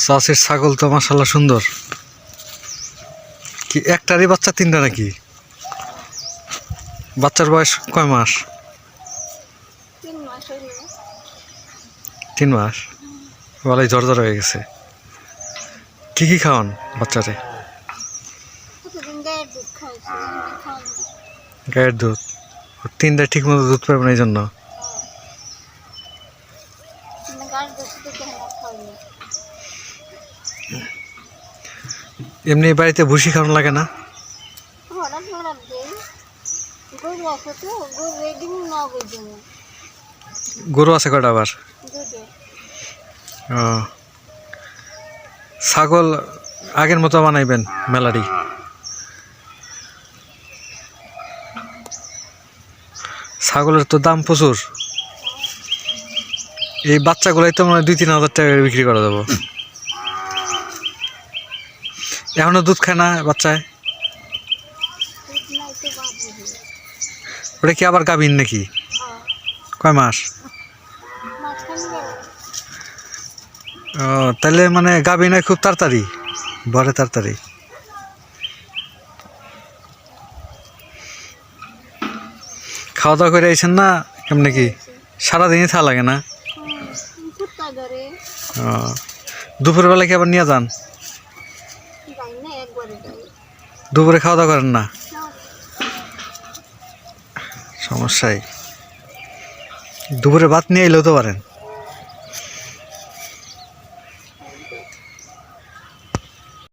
চাষের ছাগল তো মাশাআল্লাহ সুন্দর। কি একটারই বাচ্চা তিনটা নাকি? বাচ্চার বয়স কয় মাস? 3 মাস। বলাই জ্বর হয়ে গেছে। কি খাওয়ান বাচ্চারে? গায়ের দুধ। তিনটা ঠিক মতো দুধ পাবে না এই জন্য। এমনি বাড়িতে ভুসি খাওয়ানো লাগে না? গরু আছে কয়টা আবার? ও, ছাগল আগের মতো বানাইবেন মেলারি। ছাগলের তো দাম প্রচুর। এই বাচ্চাগুলাই তো মানে 2-3 হাজার টাকা বিক্রি করা যাবো। এখনো দুধ খায় না বাচ্চায়? ওটা কি আবার গাভীন নাকি? কয় মাস? ও, তাহলে মানে গাভীন খুব তাড়াতাড়ি বড়, তাড়াতাড়ি। খাওয়া দাওয়া করে আইছেন না কেমনে কি? সারাদিনই থাকা লাগে না? ও, দুপুরবেলা কি আবার নিয়ে যান? দুপুরে খাওয়া দাওয়া করেন না? সমস্যাই। দুপুরে ভাত নিয়ে এলেও তো পারেন।